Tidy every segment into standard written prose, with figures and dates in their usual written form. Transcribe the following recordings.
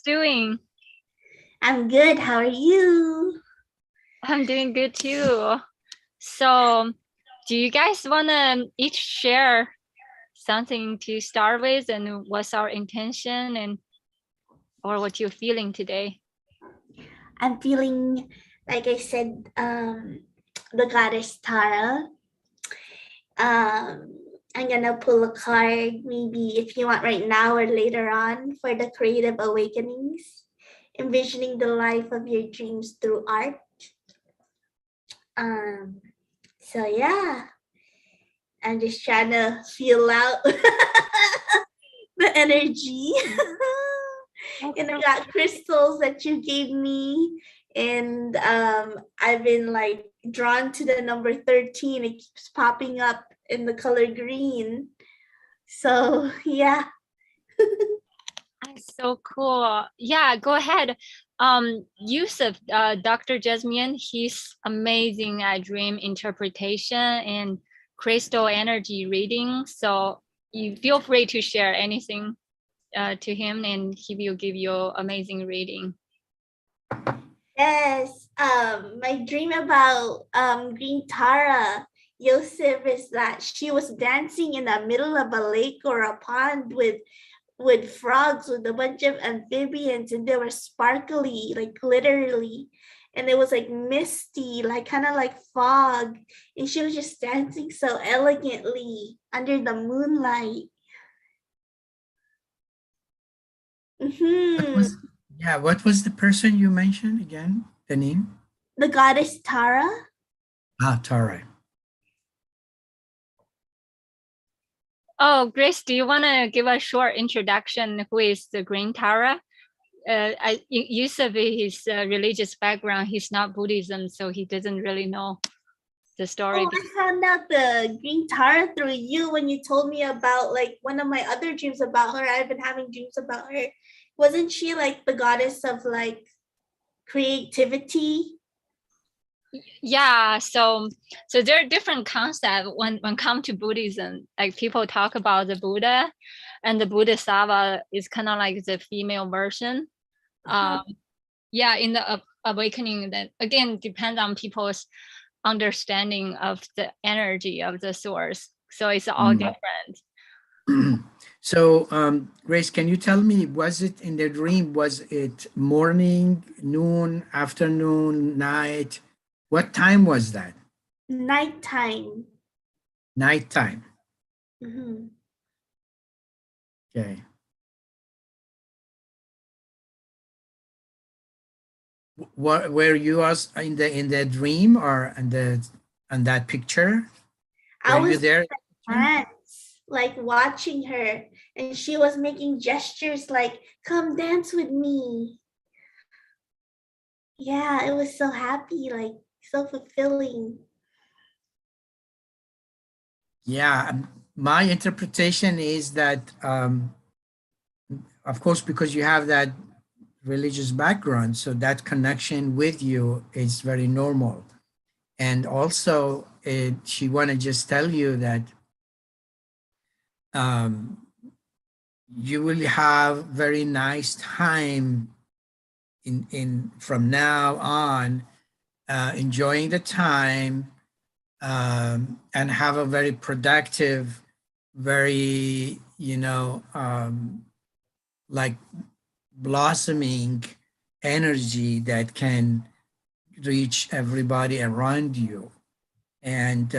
doing? I'm good. How are you? I'm doing good too. So, do you guys want to each share something to start with, and what's our intention, and or what you're feeling today? I'm feeling, like I said, the goddess Tara. I'm gonna pull a card, maybe if you want right now or later on, for the creative awakenings, envisioning the life of your dreams through art. Um, so yeah, I'm just trying to feel out the energy. And I got crystals that you gave me, and I've been like drawn to the number 13. It keeps popping up in the color green. So yeah. That's so cool. Yeah, go ahead. Yusuf, Dr. Jasmian, he's amazing at dream interpretation and crystal energy reading. So you feel free to share anything to him, and he will give you amazing reading. Yes. My dream about Green Tara Yosef is that she was dancing in the middle of a lake or a pond with frogs, with a bunch of amphibians, and they were sparkly, like literally, and it was like misty, like kind of like fog, and she was just dancing so elegantly under the moonlight. What Mm-hmm. was, yeah, what was the person you mentioned again? The name? The goddess Tara. Ah, Tara. Oh, Grace, do you want to give a short introduction? Who is the Green Tara? Yusuf, his religious background, he's not Buddhism, so he doesn't really know the story. Oh, I found out the Green Tara through you when you told me about like one of my other dreams about her. I've been having dreams about her. Wasn't she like the goddess of like creativity? Yeah, so there are different concepts when come to Buddhism. Like people talk about the Buddha, and the Bodhisattva is kind of like the female version. Yeah, in the awakening, that again depends on people's understanding of the energy of the source. So it's all different. So, Grace, can you tell me, was it in the dream, was it morning, noon, afternoon, night? What time was that? Nighttime. Nighttime. Mm-hmm. Okay. What were you as in the dream or in that picture? I Were you was there? trance, like watching her, and she was making gestures like, come dance with me. Yeah, it was so happy, like so fulfilling. Yeah, my interpretation is that, of course, because you have that religious background, so that connection with you is very normal. And also, she want to just tell you that um, you will have very nice time in from now on, enjoying the time, and have a very productive, very, like blossoming energy that can reach everybody around you. And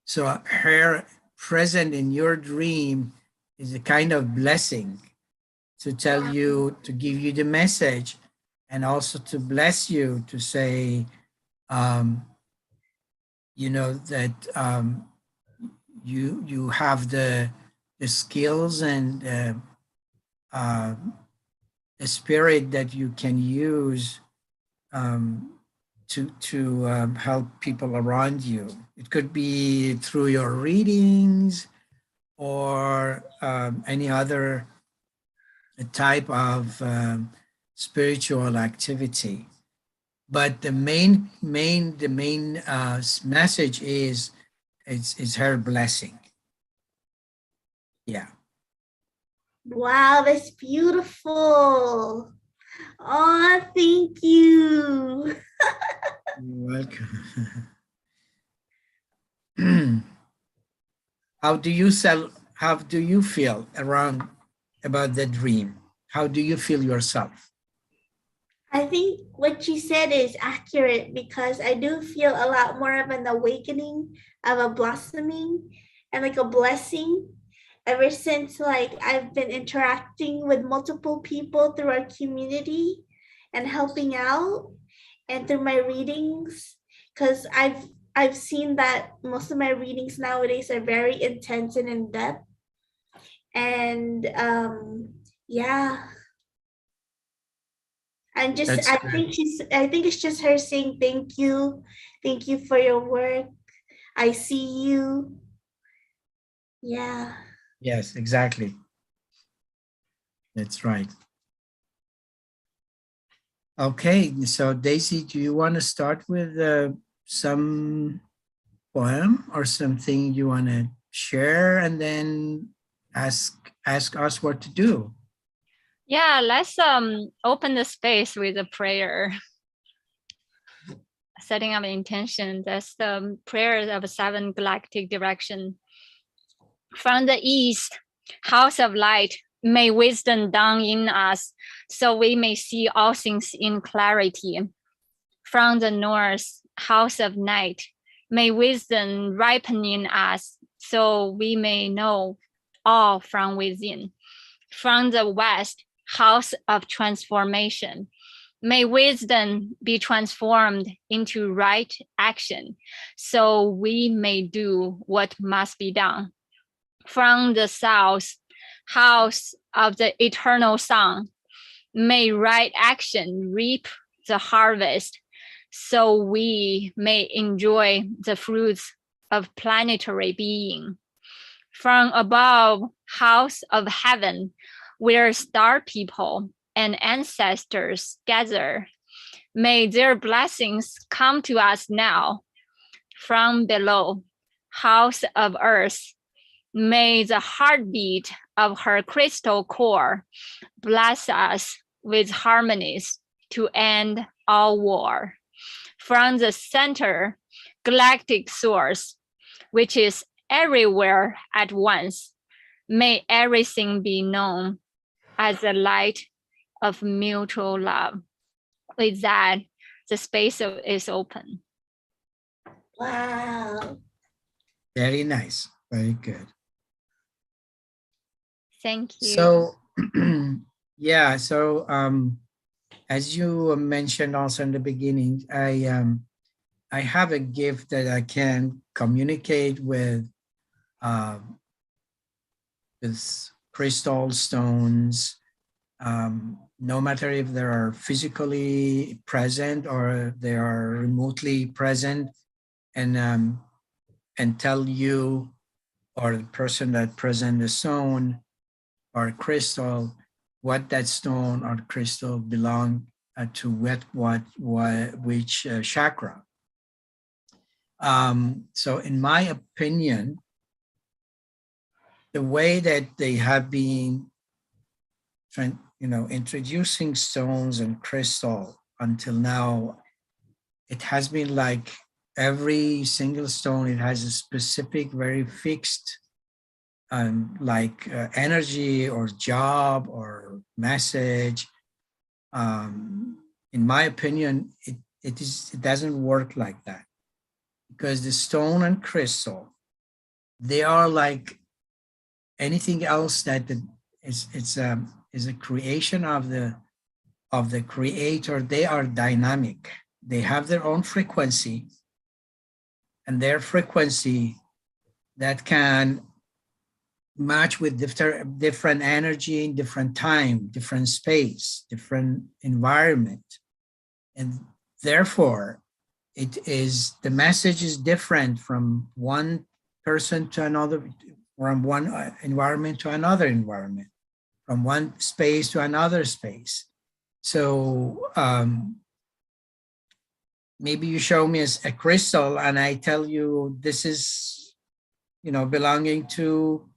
so her present in your dream is a kind of blessing to tell you, to give you the message, and also to bless you, to say, um, that you have the skills and uh, the spirit that you can use to help people around you. It could be through your readings or any other type of spiritual activity. But the main message is it's her blessing. Yeah. Wow, that's beautiful. Oh, thank you. You're welcome. How do you feel around about the dream? How do you feel yourself? I think what you said is accurate because I do feel a lot more of an awakening, of a blossoming, and like a blessing ever since like I've been interacting with multiple people through our community and helping out and through my readings because I've seen that most of my readings nowadays are very intense and in depth and yeah, I'm just That's good. I think it's just her saying thank you for your work, I see you. Yeah. Yes, exactly. That's right. Okay, so Daisy, do you want to start with some poem or something you want to share, and then ask us what to do? Yeah, let's open the space with a prayer. Setting up intention. That's the prayer of 7 galactic direction. From the east, house of light, may wisdom dawn in us, so we may see all things in clarity. From the north, house of night, may wisdom ripen in us, so we may know all from within. From the west, house of transformation, may wisdom be transformed into right action, so we may do what must be done. From the south, house of the eternal sun, may right action reap the harvest, so we may enjoy the fruits of planetary being. From above, house of heaven, where star people and ancestors gather, may their blessings come to us now. From below, house of earth, may the heartbeat of her crystal core bless us with harmonies to end all war. From the center, galactic source, which is everywhere at once, may everything be known as the light of mutual love. With that, the space is open. Wow. Very nice. Very good. Thank you. So, yeah, so as you mentioned also in the beginning, I have a gift that I can communicate um, with crystal stones, no matter if they are physically present or they are remotely present, and tell you or the person that present the stone or crystal what that stone or crystal belong to which chakra. So in my opinion, the way that they have been introducing stones and crystal until now, it has been like every single stone, it has a specific, very fixed energy or job or message. In my opinion, it doesn't work like that, because the stone and crystal, they are like anything else that is a creation of the creator. They are dynamic. They have their own frequency, and their frequency that can match with different energy, different time, different space, different environment. And therefore, the message is different from one person to another, from one environment to another environment, from one space to another space. So maybe you show me a crystal and I tell you this is, belonging to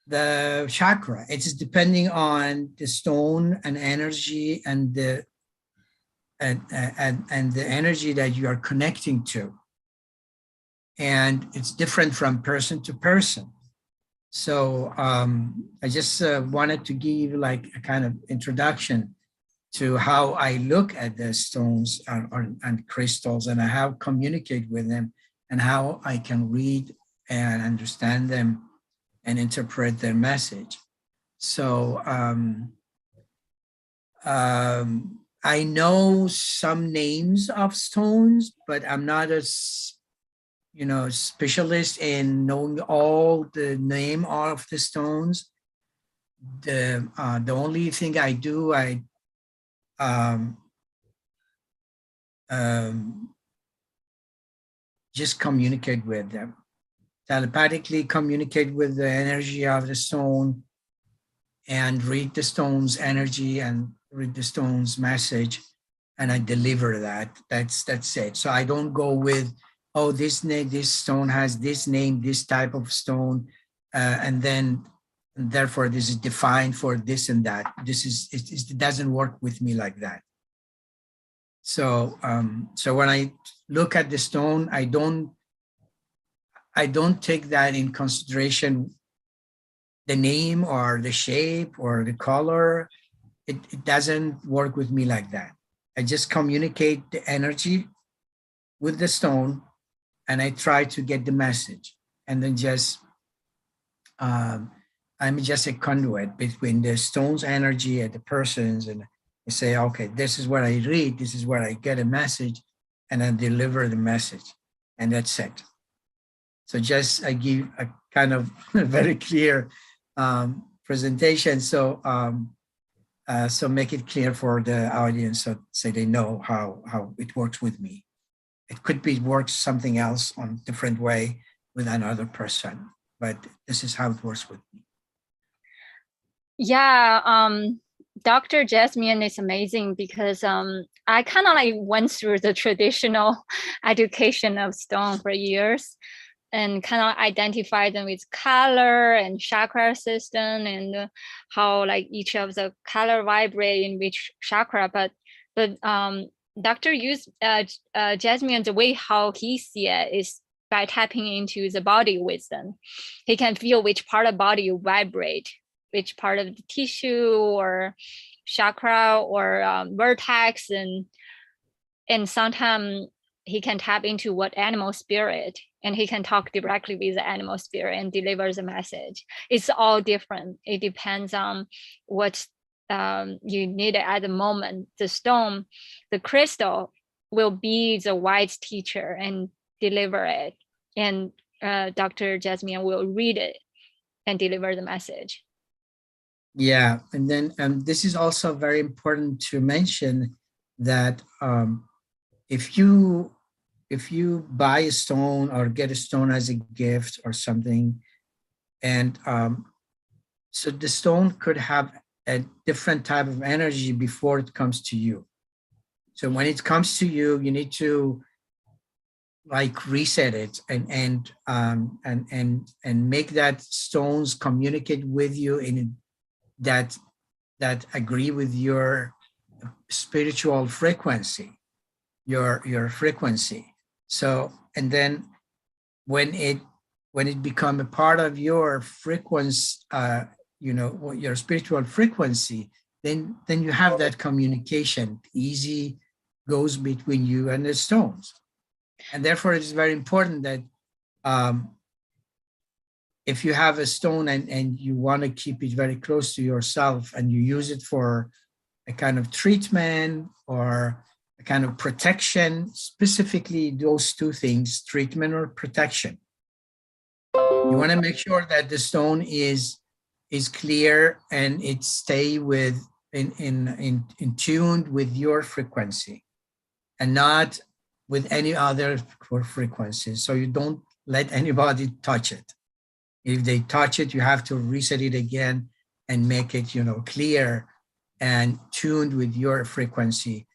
the chakra. It's depending on the stone and energy and the and the energy that you are connecting to. And it's different from person to person. So I just wanted to give like a kind of introduction to how I look at the stones and crystals, and how I communicate with them, and how I can read and understand them and interpret their message. So I know some names of stones, but I'm not a specialist in knowing all the name of the stones. The only thing I do, I just communicate with them, telepathically communicate with the energy of the stone, and read the stone's energy and read the stone's message, and I deliver that. That's it. So I don't go with, oh, this stone has this name, this type of stone, and therefore this is defined for this and that. It doesn't work with me like that. So so when I look at the stone, I don't take that in consideration, the name or the shape or the color. It doesn't work with me like that. I just communicate the energy with the stone, and I try to get the message, and then just I'm just a conduit between the stone's energy and the person's, and I say, okay, this is what I read, this is where I get a message, and I deliver the message, and that's it. So just I give a kind of very clear presentation, so so make it clear for the audience, so they know how it works with me. It could be works something else on a different way with another person, but this is how it works with me. Yeah, Dr. Jasemian is amazing because I kind of like went through the traditional education of stone for years, and kind of identify them with color and chakra system, and how like each of the color vibrate in which chakra. But Dr. Jasemian, the way how he see it is by tapping into the body wisdom. He can feel which part of body you vibrate, which part of the tissue or chakra or vertex, and sometimes he can tap into what animal spirit, and he can talk directly with the animal spirit and deliver the message. It's all different. It depends on what you need at the moment. The stone, the crystal will be the wise teacher and deliver it, and Dr. Jasemian will read it and deliver the message. Yeah, and then this is also very important to mention that if you buy a stone or get a stone as a gift or something, and so the stone could have a different type of energy before it comes to you. So when it comes to you, you need to like reset it and make that stones communicate with you in that agree with your spiritual frequency, your frequency. So, and then when it become a part of your frequency, your spiritual frequency, then you have that communication easy goes between you and the stones. And therefore it's very important that if you have a stone and you want to keep it very close to yourself, and you use it for a kind of treatment or a kind of protection, specifically those two things, treatment or protection, you want to make sure that the stone is clear and it stay with in tuned with your frequency and not with any other frequencies. So you don't let anybody touch it. If they touch it, you have to reset it again and make it, clear and tuned with your frequency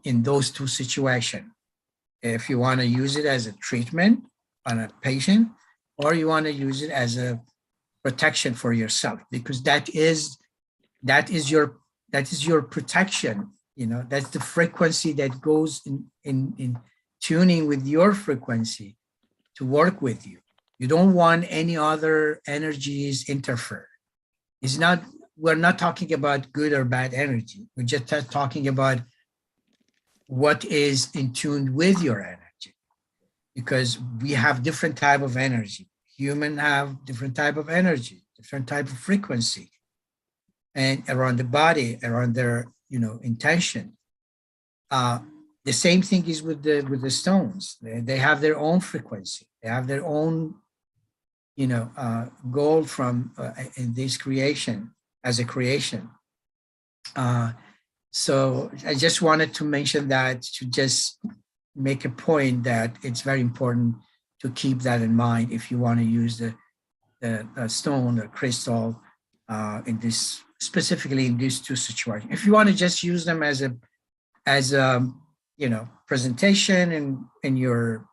in those two situations. If you want to use it as a treatment on a patient, or you want to use it as a protection for yourself, because that is your protection. You know, that's the frequency that goes in tuning with your frequency to work with you. You don't want any other energies interfere. It's not, we're not talking about good or bad energy. We're just talking about what is in tune with your energy, because we have different type of energy. Human have different type of energy, different type of frequency, and around the body, around their, you know, intention. The same thing is with the stones. They have their own frequency. They have their own, you know, goal from in this creation, as a creation. So I just wanted to mention that, to just make a point that it's very important to keep that in mind if you want to use the stone or crystal in this, specifically in these two situations. If you want to just use them as a you know, presentation in your,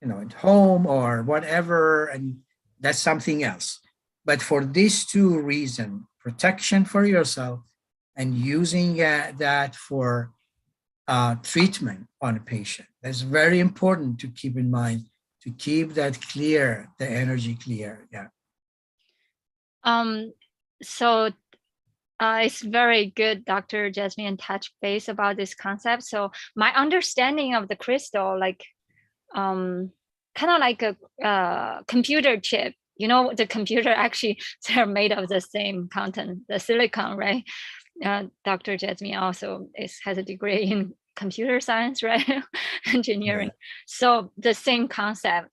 you know, at home or whatever, and that's something else. But for these two reasons, protection for yourself and using that for treatment on a patient, that's very important to keep in mind, to keep that clear, the energy clear. Yeah. So it's very good, Dr. Jasemian touch base about this concept. So my understanding of the crystal, like kind of like a computer chip. You know, the computer actually, they're made of the same content, the silicon, right? Dr. Jasemian also has a degree in computer science, right? Engineering. Yeah. So the same concept,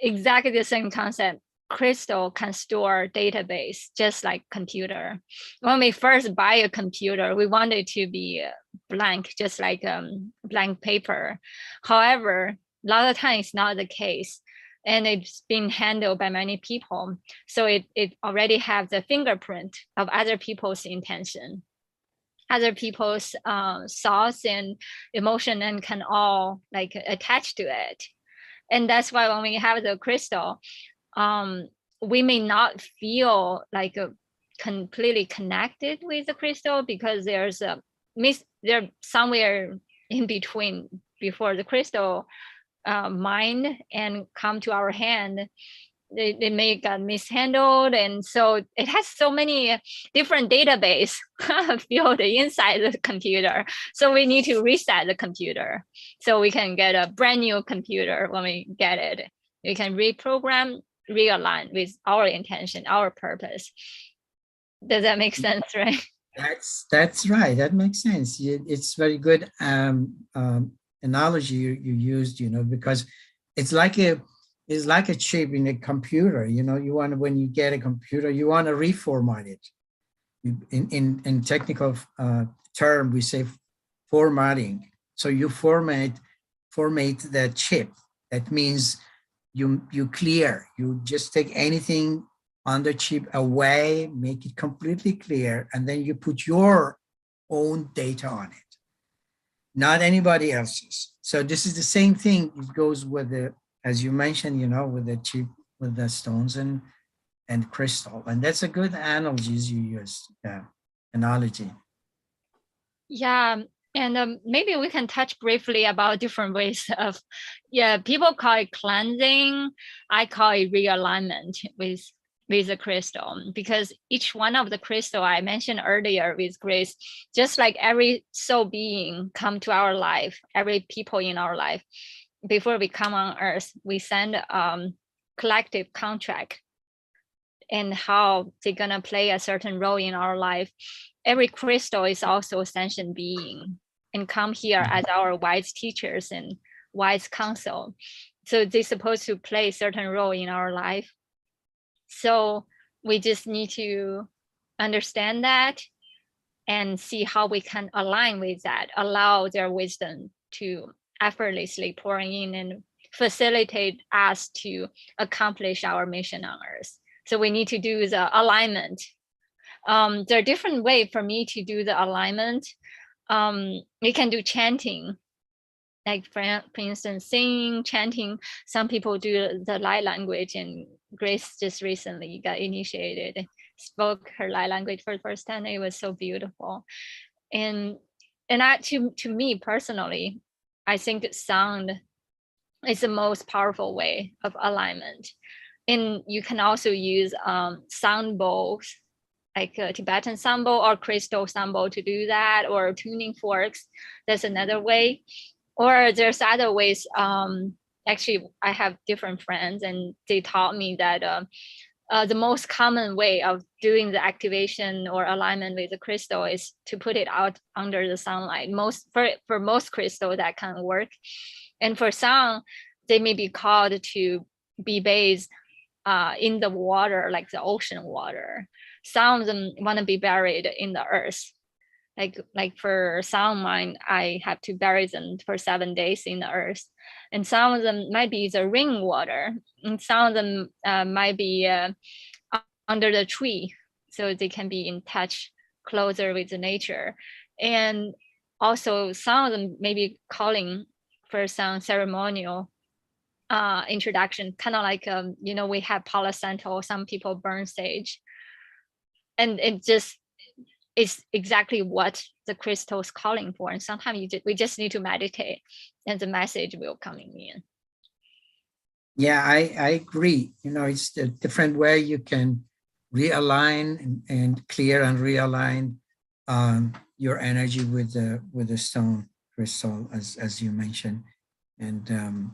exactly the same concept. Crystal can store database just like computer. When we first buy a computer, we want it to be blank, just like blank paper. However, a lot of times it's not the case, and it's been handled by many people. So it already have the fingerprint of other people's intention, other people's thoughts and emotion, and can all like attach to it. And that's why when we have the crystal, we may not feel like completely connected with the crystal, because there's a they're somewhere in between before the crystal mind and come to our hand. They may get mishandled, and so it has so many different database filled inside the computer. So we need to reset the computer so we can get a brand new computer. When we get it, we can reprogram, realign with our intention, our purpose. Does that make sense, right? That's right. That makes sense. It's very good analogy you used, you know, because it's like a chip in a computer. You know, you want to, when you get a computer, you want to reformat it. In technical term, we say formatting. So you format that chip. That means you clear. You just take anything on the chip away, make it completely clear, and then you put your own data on it, not anybody else's. So this is the same thing. It goes with the, as you mentioned, you know, with the chip, with the stones and crystal. And that's a good analogy you use, analogy. Yeah. And maybe we can touch briefly about different ways of, people call it cleansing. I call it realignment with the crystal, because each one of the crystal I mentioned earlier with Grace, just like every soul being come to our life, every people in our life, before we come on earth, we send collective contract and how they're gonna play a certain role in our life. Every crystal is also a sentient being and come here as our wise teachers and wise counsel. So they're supposed to play a certain role in our life. So we just need to understand that and see how we can align with that, allow their wisdom to effortlessly pouring in and facilitate us to accomplish our mission on earth. So we need to do the alignment. There are different ways for me to do the alignment. We can do chanting. like for instance, singing, chanting. Some people do the light language, and Grace just recently got initiated, spoke her light language for the first time. It was so beautiful. And to me personally, I think sound is the most powerful way of alignment. And you can also use sound bowls, like a Tibetan sound bowl or crystal sound bowl to do that, or tuning forks. That's another way. Or there's other ways. Actually, I have different friends, and they taught me that the most common way of doing the activation or alignment with the crystal is to put it out under the sunlight. For most crystal that can work, and for some, they may be called to be bathed in the water, like the ocean water. Some of them want to be buried in the earth. Like for some of mine, I have to bury them for 7 days in the earth. And some of them might be the rainwater, and some of them might be under the tree, so they can be in touch closer with the nature. And also some of them may be calling for some ceremonial introduction, kind of like we have Palo Santo, some people burn sage, and it just is exactly what the crystal is calling for. And sometimes we just need to meditate, and the message will come in. Yeah, I agree. It's a different way you can realign and clear and realign your energy with the stone crystal, as you mentioned. And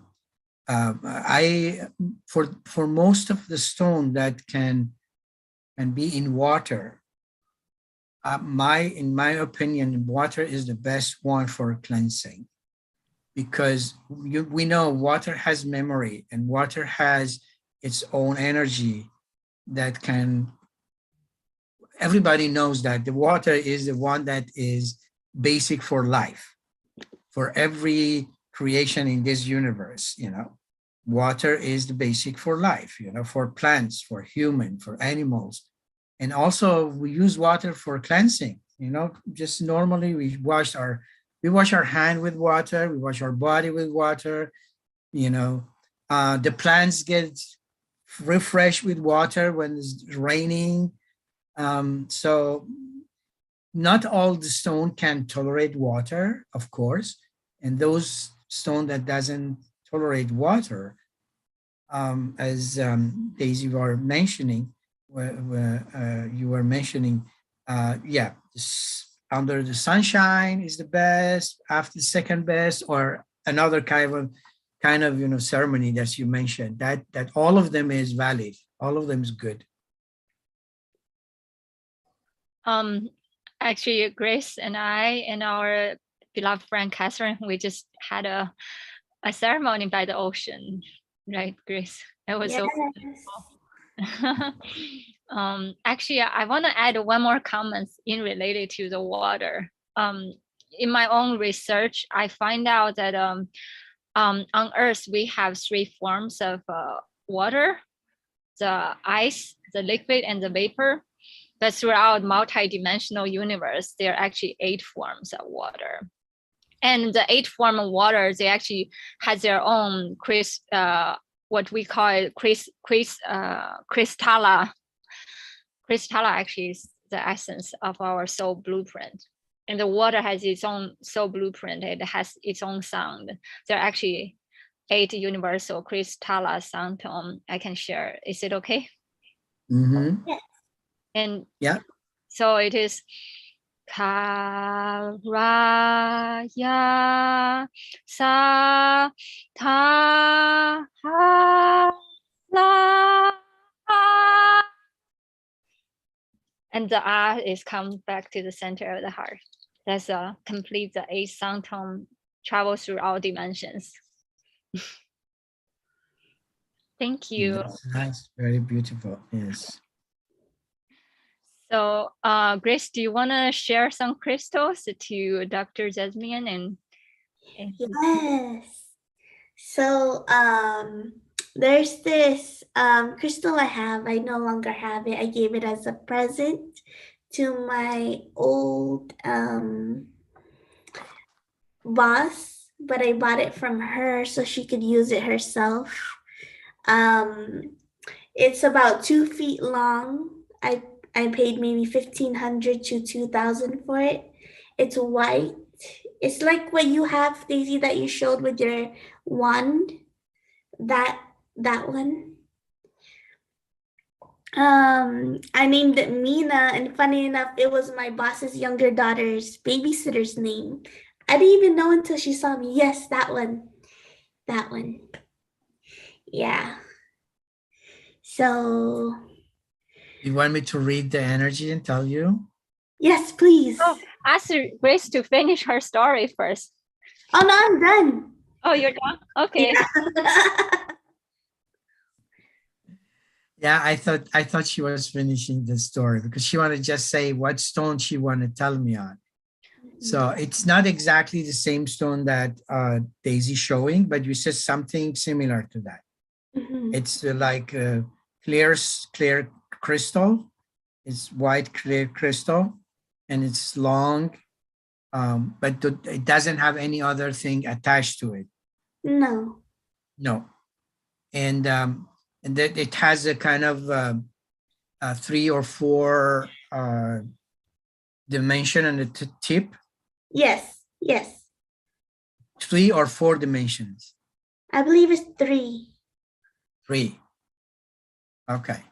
I for most of the stone that can be in water, in my opinion, water is the best one for cleansing, because we know water has memory, and water has its own energy that can. Everybody knows that the water is the one that is basic for life, for every creation in this universe. Water is the basic for life, for plants, for human, for animals. And also we use water for cleansing. Just normally we wash our hand with water, we wash our body with water. The plants get refreshed with water when it's raining. So not all the stone can tolerate water, of course, and those stone that doesn't tolerate water, as Daisy were mentioning, you were mentioning, under the sunshine is the best, after the second best, or another kind of ceremony that you mentioned. That all of them is valid, all of them is good. Actually, Grace and I and our beloved friend Catherine, we just had a ceremony by the ocean, right, Grace? It was so beautiful. Actually, I want to add one more comment in related to the water. In my own research, I find out that on Earth we have 3 forms of water: the ice, the liquid, and the vapor. But throughout multi-dimensional universe, there are actually 8 forms of water. And the 8 form of water, they actually has their own what we call it crystalla. Crystalla actually is the essence of our soul blueprint. And the water has its own soul blueprint. It has its own sound. There are actually 8 universal crystalla sound tone I can share. Is it okay? Mm-hmm. Yeah. And yeah, so it is ka ra ya sa ta ha la. And the R is come back to the center of the heart. That's complete the 8 sound tone, travel through all dimensions. Thank you. That's nice, very beautiful. Yes. So Grace, do you want to share some crystals to Dr. Jasemian? And Yes. So there's this crystal I have. I no longer have it. I gave it as a present to my old boss but I bought it from her so she could use it herself. It's about 2 feet long. I paid maybe 1,500 to 2,000 for it. It's white. It's like what you have, Daisy, that you showed with your wand. That one. I named it Mina, and funny enough, it was my boss's younger daughter's babysitter's name. I didn't even know until she saw me. Yes, that one. That one. Yeah. So. You want me to read the energy and tell you? Yes, please. Oh, ask Grace to finish her story first. Oh no, I'm done. Oh, you're done? Okay. Yeah. Yeah, I thought she was finishing the story because she wanted to just say what stone she wanted to tell me on. So it's not exactly the same stone that Daisy's showing, but you said something similar to that. It's like clear crystal. It's white clear crystal, and it's long, but it doesn't have any other thing attached to it. No. No, and that it has a kind of 3 or 4 dimension on the tip. Yes. Yes. 3 or 4 dimensions. I believe it's 3. 3. Okay.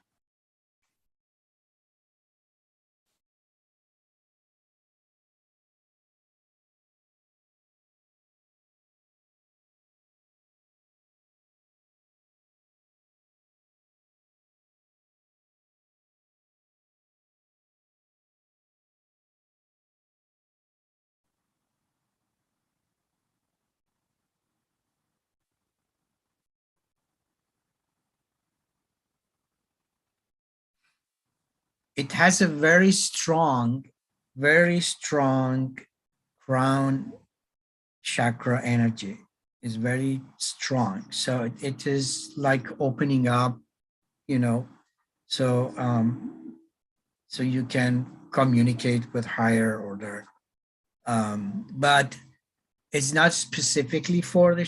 It has a very strong crown chakra energy. It's very strong. So it is like opening up, so so you can communicate with higher order. But it's not specifically for the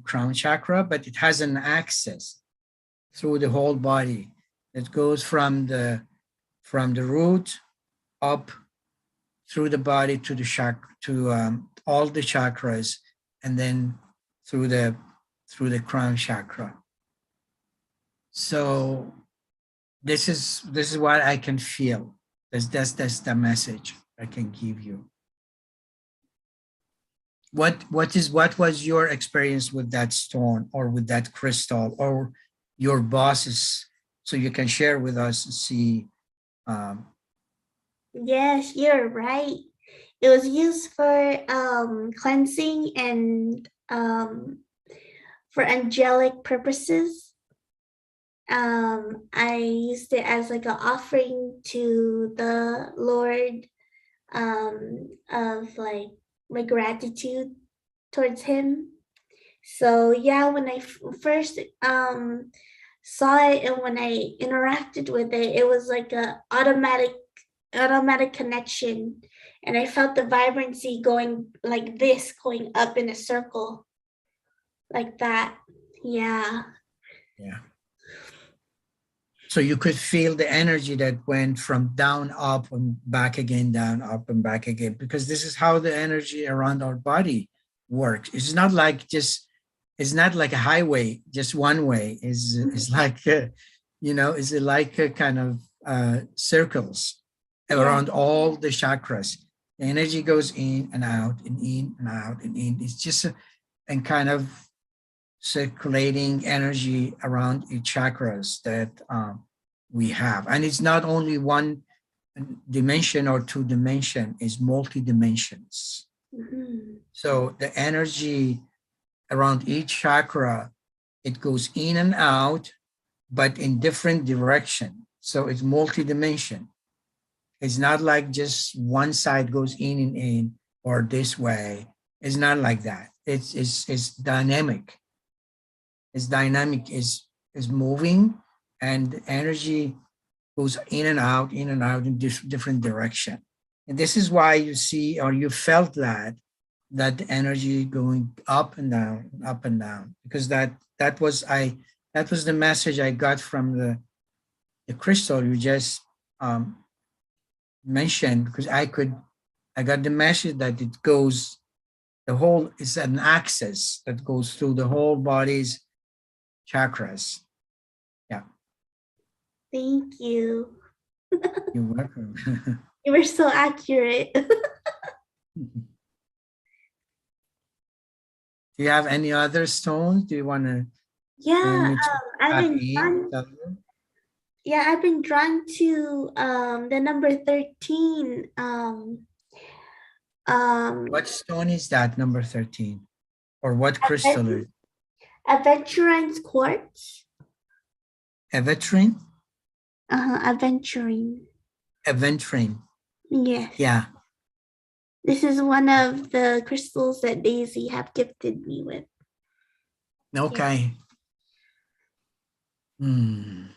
crown chakra, but it has an access through the whole body. It goes from the root up through the body to the chakra, to all the chakras, and then through the crown chakra. So this is what I can feel. That's the message I can give you. What was your experience with that stone or with that crystal or your bosses, so you can share with us and see. Yes, you're right. It was used for cleansing and for angelic purposes. I used it as like an offering to the Lord, of like my gratitude towards him. So yeah, when I first saw it and when I interacted with it, it was like a automatic connection, and I felt the vibrancy going like this, going up in a circle like that. Yeah. So you could feel the energy that went from down up and back again, down up and back again, because this is how the energy around our body works. It's not like a highway, just one way. It's like it's like a kind of circles around all the chakras. The energy goes in and out and in and out and in. It's just a kind of circulating energy around each chakras that we have. And it's not only one dimension or 2 dimension, it's multi-dimensions. So the energy around each chakra, it goes in and out, but in different direction. So it's multi-dimension. It's not like just one side goes in and in or this way. It's not like that. It's dynamic. It's dynamic, is moving, and the energy goes in and out in different direction. And this is why you see, or you felt that that energy going up and down, up and down, because that was the message I got from the crystal you just mentioned, because I got the message that it goes, the whole is an axis that goes through the whole body's chakras. Yeah. Thank you. You're welcome. You were so accurate. Do you have any other stones? Do you want to Yeah, I've been drawn to the number 13. What stone is that, number 13? Or what crystal is it? Aventurine quartz. Aventurine? Aventurine. Aventurine. Yes. Yeah. This is one of the crystals that Daisy have gifted me with. Okay. Hmm.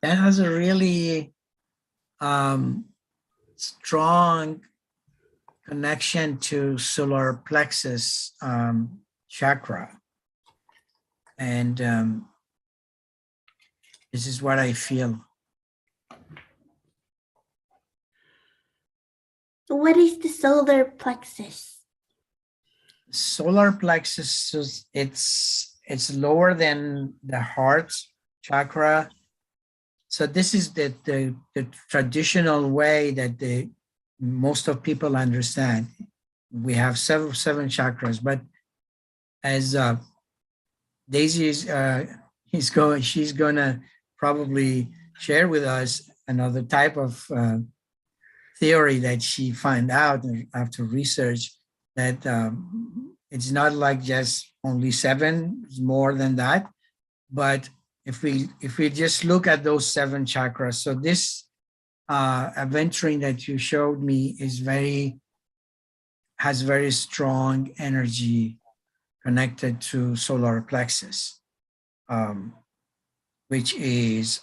That has a really strong connection to solar plexus chakra. And this is what I feel. What is the solar plexus? Solar plexus, it's lower than the heart chakra. So this is the traditional way that most of people understand. We have seven chakras, but as Daisy is she's gonna probably share with us another type of theory that she found out after research, that it's not like just only seven, it's more than that. But if we just look at those seven chakras, so this aventurine that you showed me has very strong energy connected to solar plexus, which is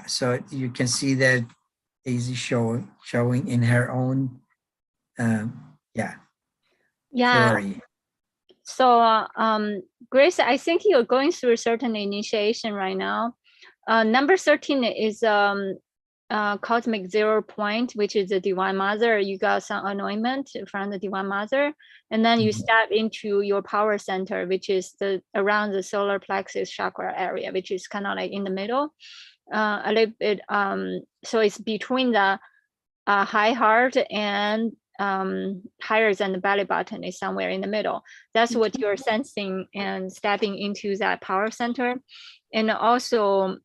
so you can see that Daisy showing in her own theory. So Grace, I think you're going through a certain initiation right now. Number 13 is cosmic 0 point, which is the Divine Mother. You got some anointment from the Divine Mother, and then you step into your power center, which is around the solar plexus chakra area, which is kind of like in the middle, a little bit. So it's between the high heart and higher than the belly button, is somewhere in the middle. That's what you're sensing and stepping into that power center. And also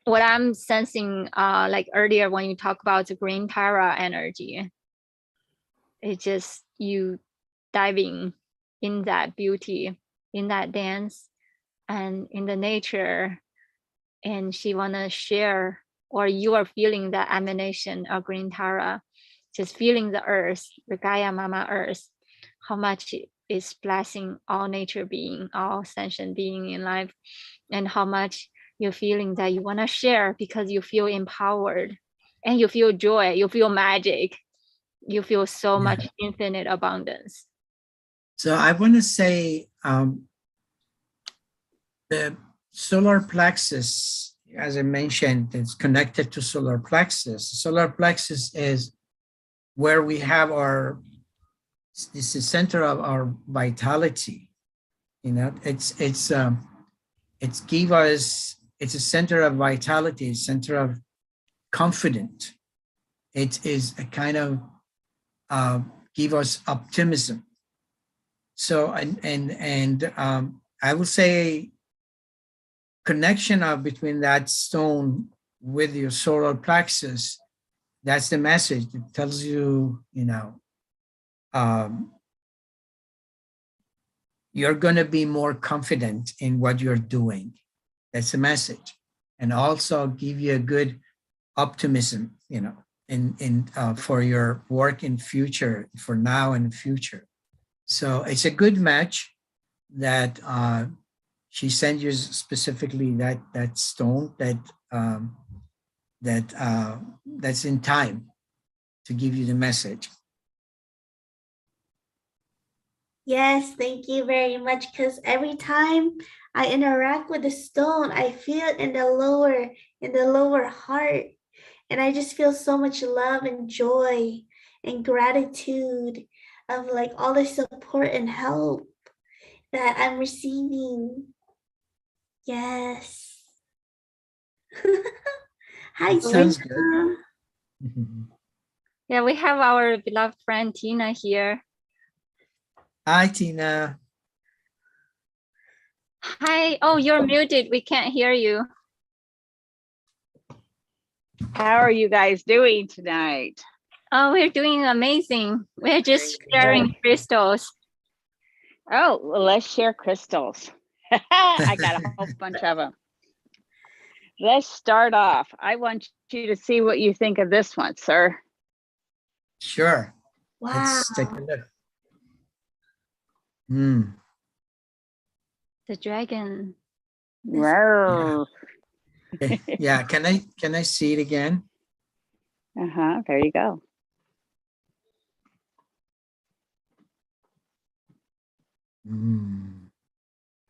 what I'm sensing, like earlier when you talk about the green Tara energy, it's just you diving in that beauty, in that dance, and in the nature, and she wanna share, or you are feeling that emanation of green Tara, just feeling the earth, the Gaia Mama Earth, how much it is blessing all nature being, all sentient being in life, and how much you're feeling that you want to share because you feel empowered and you feel joy, you feel magic. you feel so Yeah. much infinite abundance. So I want to say the solar plexus, as I mentioned, it's connected to solar plexus. Solar plexus is where we have this is the center of our vitality. You know, it's give us, it's a center of vitality, center of confidence. It is a kind of give us optimism. So I would say connection of between that stone with your solar plexus. That's the message. It tells you, you know, you're going to be more confident in what you're doing. That's the message, and also give you a good optimism, you know, in for your work in future, for now and future. So it's a good match that she sent you specifically that stone that's in time to give you the message. Yes, thank you very much. Because every time I interact with the stone, I feel it in the lower heart. And I just feel so much love and joy and gratitude of like all the support and help that I'm receiving. Yes. Hi, It sounds Tina. good. Yeah, we have our beloved friend Tina here. Hi, Tina. Hi. Oh, you're muted. We can't hear you. How are you guys doing tonight? Oh, we're doing amazing. We're just sharing crystals. Oh, well, let's share crystals. I got a whole bunch of them. Let's start off. I want you to see what you think of this one, sir. Sure. Wow. Let's take a look. Hmm. The dragon. Whoa. Okay. Yeah. Can I see it again? There you go.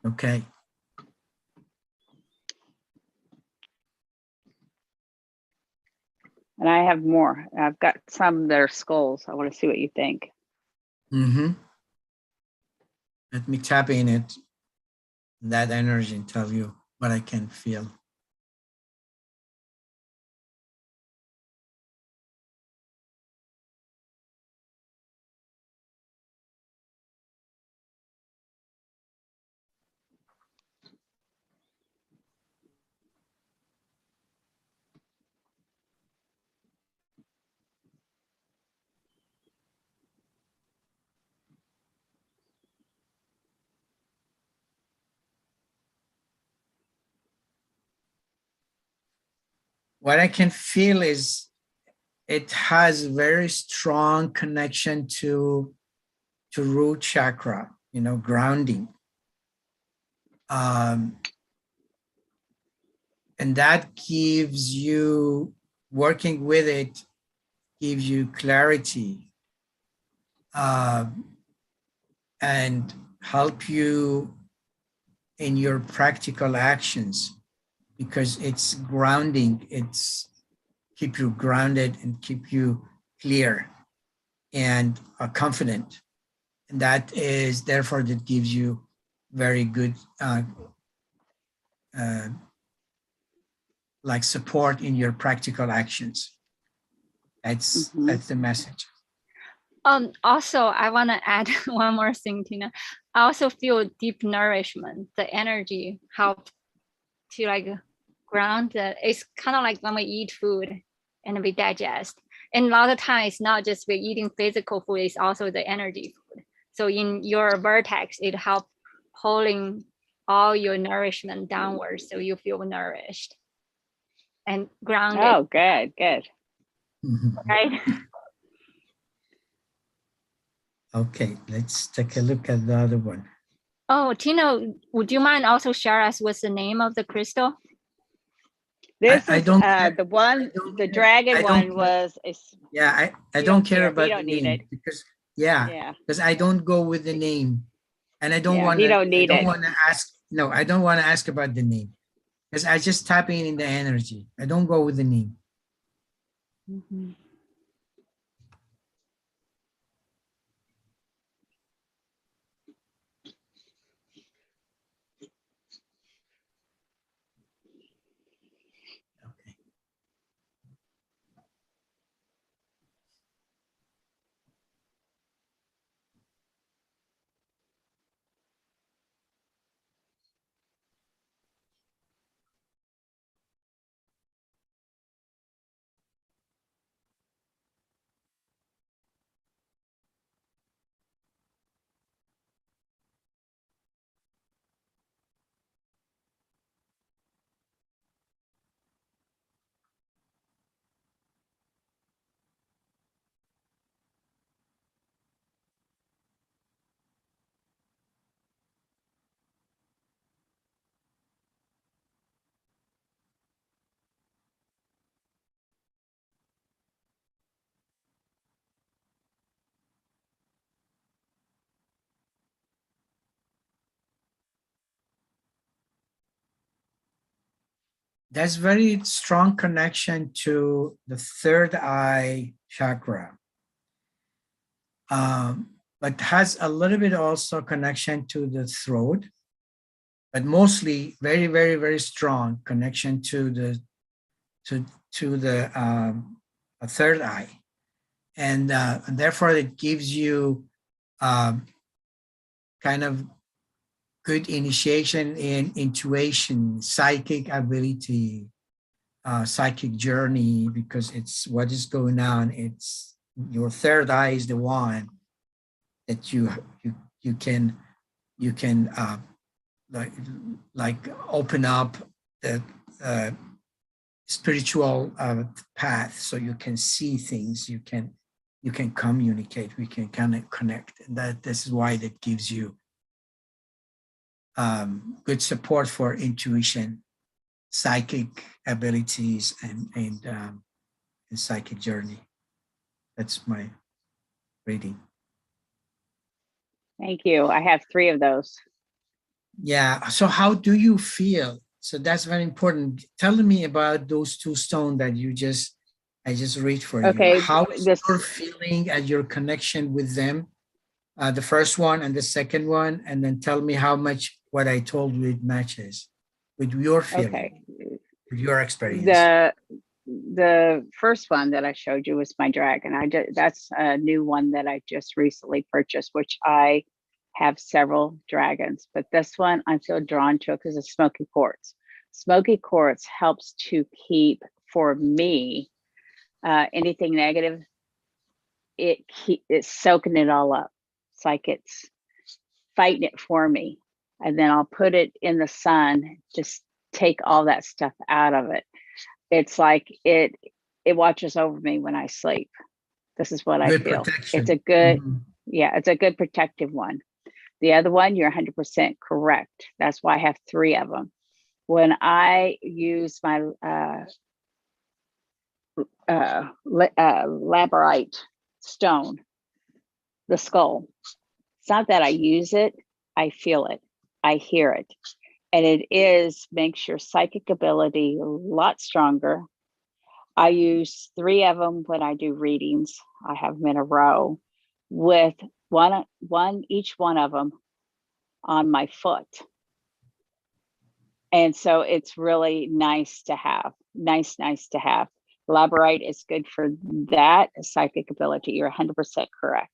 Okay. And I have more. I've got some that are skulls. I want to see what you think. Let me tap in it, that energy, and tell you what I can feel. What I can feel is it has very strong connection to root chakra, you know, grounding. And that gives you, working with it, gives you clarity and help you in your practical actions, because it's grounding, it's keep you grounded and keep you clear and confident. And that is therefore that gives you very good like support in your practical actions. That's the message. Also, I want to add one more thing, Tina. I also feel deep nourishment. The energy help to like ground. It's kind of like when we eat food and we digest. And a lot of times, it's not just we're eating physical food, it's also the energy food. So in your vertex, it helps pulling all your nourishment downwards, so you feel nourished and grounded. Oh, good. Right? Okay, let's take a look at the other one. Oh, Tina, would you mind also share us what's the name of the crystal? This I is don't care. the one, don't the care. dragon I don't one care. was, Yeah, I you don't don't care care. He about the don't need name it. because yeah, Yeah, because I don't go with the name, and I don't yeah, want he to. don't I need don't it. want to ask. No, I don't want to ask about the name because I just tap in the energy. I don't go with the name. Mhm. Okay. That's very strong connection to the third eye chakra, but has a little bit also connection to the throat, but mostly very, very, very strong connection to the to the third eye, and therefore it gives you um, kind of good initiation in intuition, psychic ability, psychic journey, because it's what is going on. It's your third eye is the one that you can you can like like open up the uh, spiritual path, so you can see things, you can communicate, we can kind of connect, and that this is why that gives you good support for intuition, psychic abilities, and psychic journey. That's my reading. Thank you. I have 3 of those. Yeah. So how do you feel? So that's very important. Tell me about those 2 stones that I just read for you. Okay, How is this, your feeling and your connection with them? The first one and the second one, and then tell me how much what I told you it matches with your feeling, okay. with your experience. The first one that I showed you was my dragon. That's a new one that I just recently purchased, which I have several dragons, but this one I feel drawn to because it's smoky quartz. Smoky quartz helps to keep, for me, anything negative, it's soaking it all up. It's like it's fighting it for me. And then I'll put it in the sun, just take all that stuff out of it. It's like it watches over me when I sleep. This is what I Good feel. protection. It's a good, Mhm. yeah, it's a good protective one. The other one, you're 100% correct. That's why I have 3 of them. When I use my labarite stone, the skull, it's not that I use it, I feel it, I hear it. And makes your psychic ability a lot stronger. I use 3 of them when I do readings. I have them in a row with each one of them on my foot. And so it's really nice to have, nice to have. Labarite is good for that psychic ability. You're 100% correct.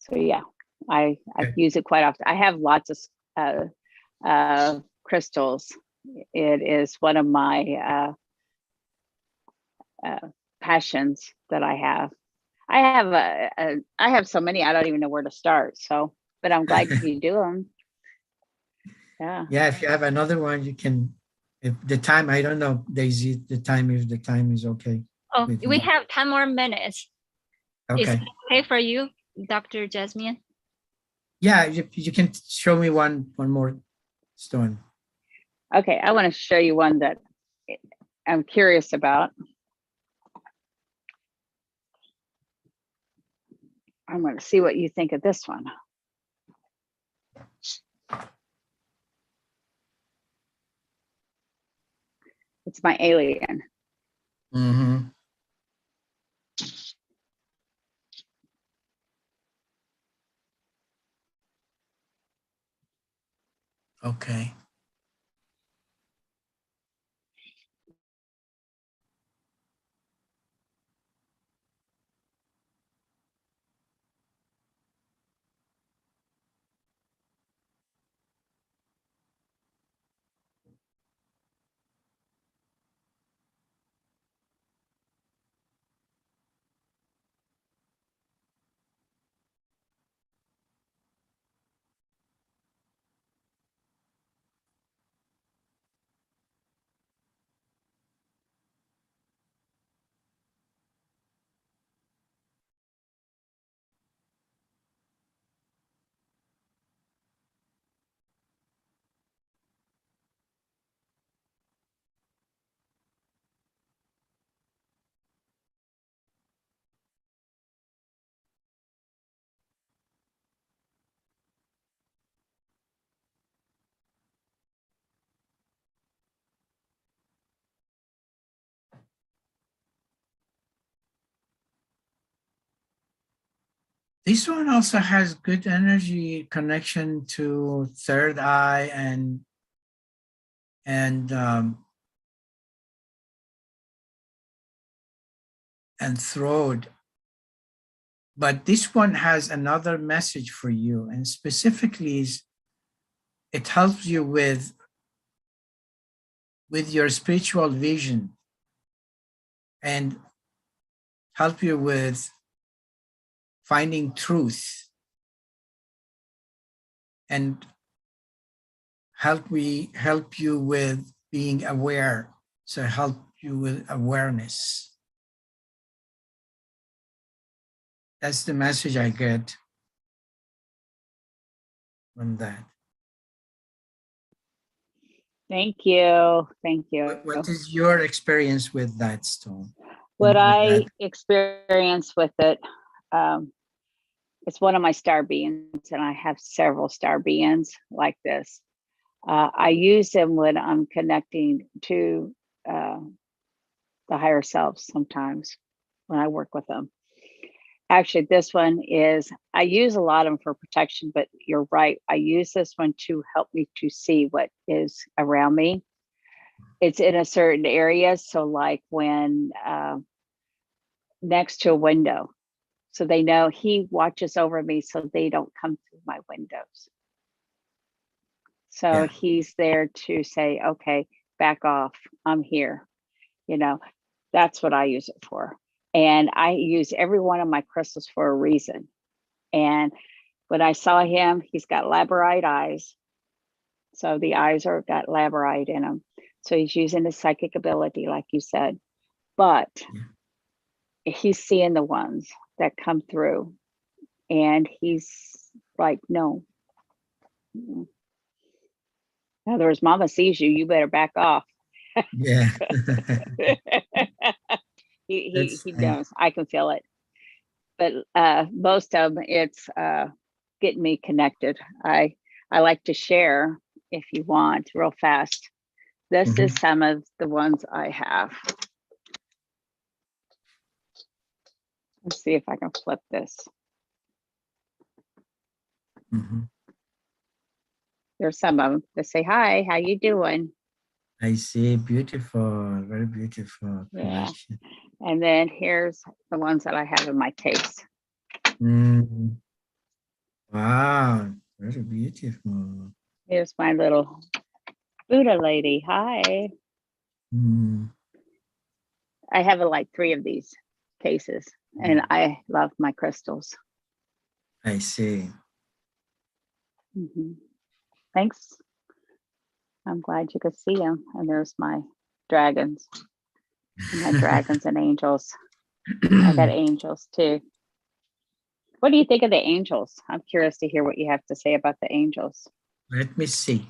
So yeah, I Okay. use it quite often. I have lots of crystals. It is one of my passions that I have. I have so many, I don't even know where to start. So, but I'm glad you do them. Yeah. Yeah, if you have another one, you can. If the time, I don't know, Daisy, the time, if the time is okay. Oh, with we you. have 10 more minutes. Is Okay. it okay for you, Dr. Jasmine? Yeah, you can show me one more stone. Okay, I want to show you one that I'm curious about. I'm going to see what you think of this one. It's my alien. Mm-hmm. Okay. This one also has good energy connection to third eye and throat. But this one has another message for you, and specifically is it helps you with your spiritual vision and help you with finding truth and help you with being aware. So help you with awareness. That's the message I get from that. Thank you. Thank you. What is your experience with that stone? What I experience with it, it's one of my star beings, and I have several star beings like this. I use them when I'm connecting to the higher self sometimes when I work with them. Actually, this one is, I use a lot of them for protection, but you're right. I use this one to help me to see what is around me. It's in a certain area. So like when next to a window, so they know he watches over me so they don't come through my windows. So Yeah. he's there to say, okay, back off, I'm here. You know, that's what I use it for. And I use every one of my crystals for a reason. And when I saw him, he's got labradorite eyes. So the eyes are got labradorite in them. So he's using his psychic ability, like you said. But he's seeing the ones that come through. And he's like, no. In other words, mama sees you, you better back off. Yeah. he knows. I can feel it. But most of them, it's getting me connected. I like to share, if you want, real fast. This is some of the ones I have. Let's see if I can flip this. There's some of them that say, hi, how you doing? I see, beautiful, very beautiful collection. Yeah. And then here's the ones that I have in my case. Wow, very beautiful. Here's my little Buddha lady. Hi. I have like 3 of these cases, and I love my crystals. I see. Thanks. I'm glad you could see them. And there's my dragons. My dragons and angels. I got angels too. What do you think of the angels? I'm curious to hear what you have to say about the angels. Let me see.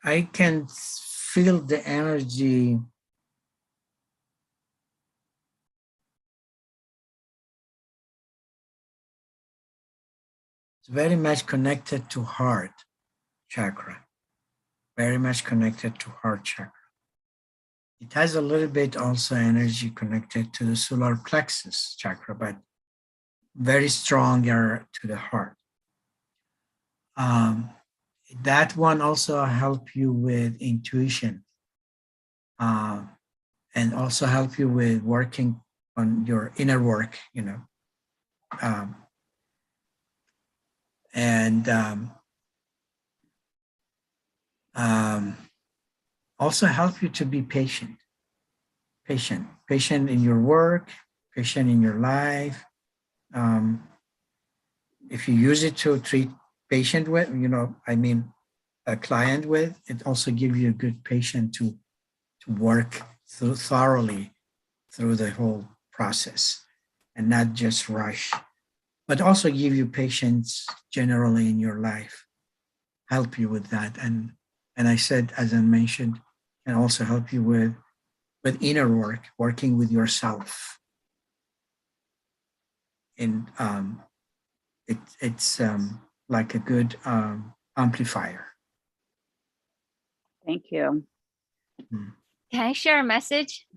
I can feel the energy. It's very much connected to heart chakra. Very much connected to heart chakra. It has a little bit also energy connected to the solar plexus chakra, but very stronger to the heart. That one also help you with intuition, and also help you with working on your inner work, and also help you to be patient in your work, patient in your life. If you use it to treat patient with, a client with, it also gives you a good patient to work through thoroughly through the whole process and not just rush, but also give you patience generally in your life, help you with that. And I said, as I mentioned, can also help you with inner work, working with yourself. And it's like a good amplifier. Thank you. Can I share a message?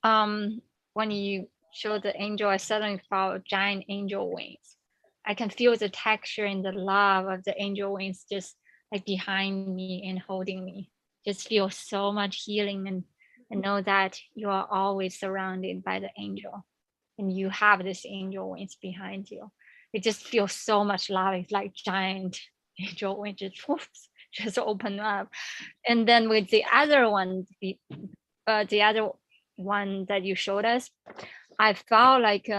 When you show the angel, I suddenly felt giant angel wings. I can feel the texture and the love of the angel wings just like behind me and holding me. Just feel so much healing, and know that you are always surrounded by the angel, and you have this angel wings behind you. It just feels so much love. It's like giant angel wings just open up. And then with the other one, the other one that you showed us, I felt like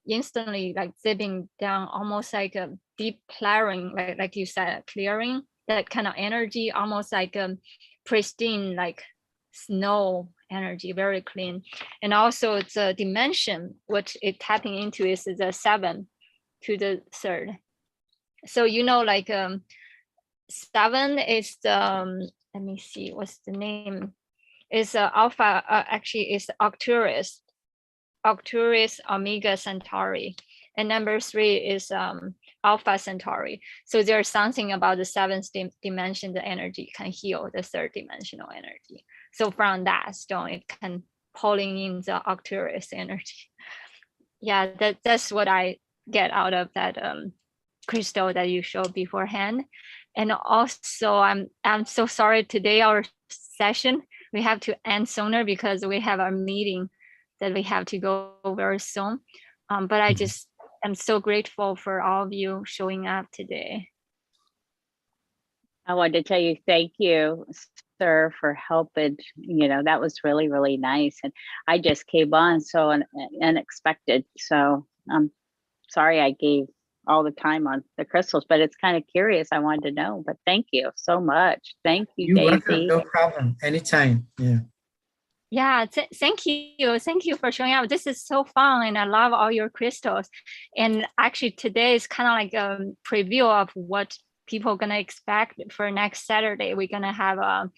instantly like zipping down, almost like a deep clearing, like you said, clearing, that kind of energy, almost like pristine, like snow energy, very clean. And also the dimension, what it tapping into is the 7 to the 3rd. So like 7 is the let me see, what's the name, is alpha, actually is Arcturus Omega Centauri, and number 3 is Alpha Centauri. So there's something about the 7th dimension, the energy can heal the 3rd dimensional energy. So from that stone, it can pulling in the Arcturus energy. Yeah, that's what I get out of that crystal that you showed beforehand. And also, I'm so sorry today our session we have to end sooner because we have our meeting that we have to go very soon. But I just am so grateful for all of you showing up today. I wanted to tell you thank you, sir, for helping. That was really, really nice. And I just came on so unexpected. So I'm sorry I gave all the time on the crystals, but it's kind of curious. I wanted to know, but thank you so much. Thank you, You're Daisy. welcome. No problem. Anytime. Yeah. Yeah, thank you. Thank you for showing up. This is so fun, and I love all your crystals. And actually today is kind of like a preview of what people are going to expect for next Saturday. We're going to have a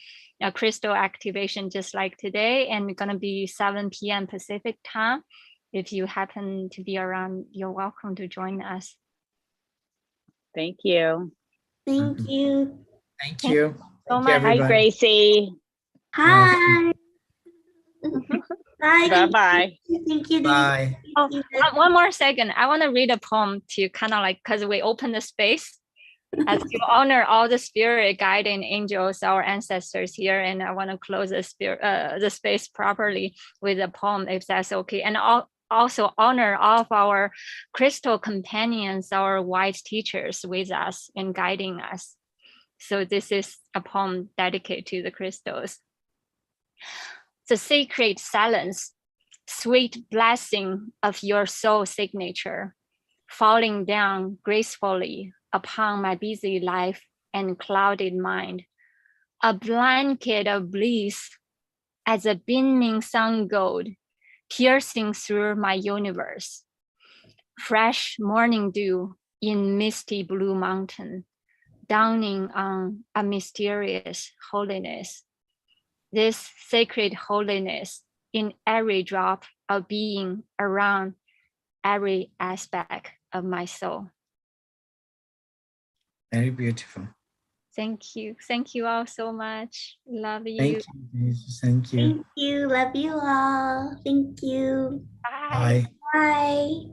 crystal activation just like today, and it's going to be 7 p.m. Pacific time. If you happen to be around, you're welcome to join us. Thank you. Thank you. Thank you. So Thank you, much. everybody. Hi, Gracie. Hi. Bye. Bye-bye. Thank you. Bye. Oh, one more second. I want to read a poem to kind of like, because we open the space as to honor all the spirit guiding angels, our ancestors here. And I want to close the space properly with a poem, if that's okay. And also honor all of our crystal companions, our wise teachers with us and guiding us. So this is a poem dedicated to the crystals. The sacred silence, sweet blessing of your soul signature, falling down gracefully upon my busy life and clouded mind, a blanket of bliss as a beaming sun gold piercing through my universe. Fresh morning dew in misty blue mountain, dawning on a mysterious holiness. This sacred holiness in every drop of being around every aspect of my soul. Very beautiful. Thank you. Thank you all so much. Love you. Thank you, Jesus. Thank you. Thank you. Love you all. Thank you. Bye. Bye. Bye.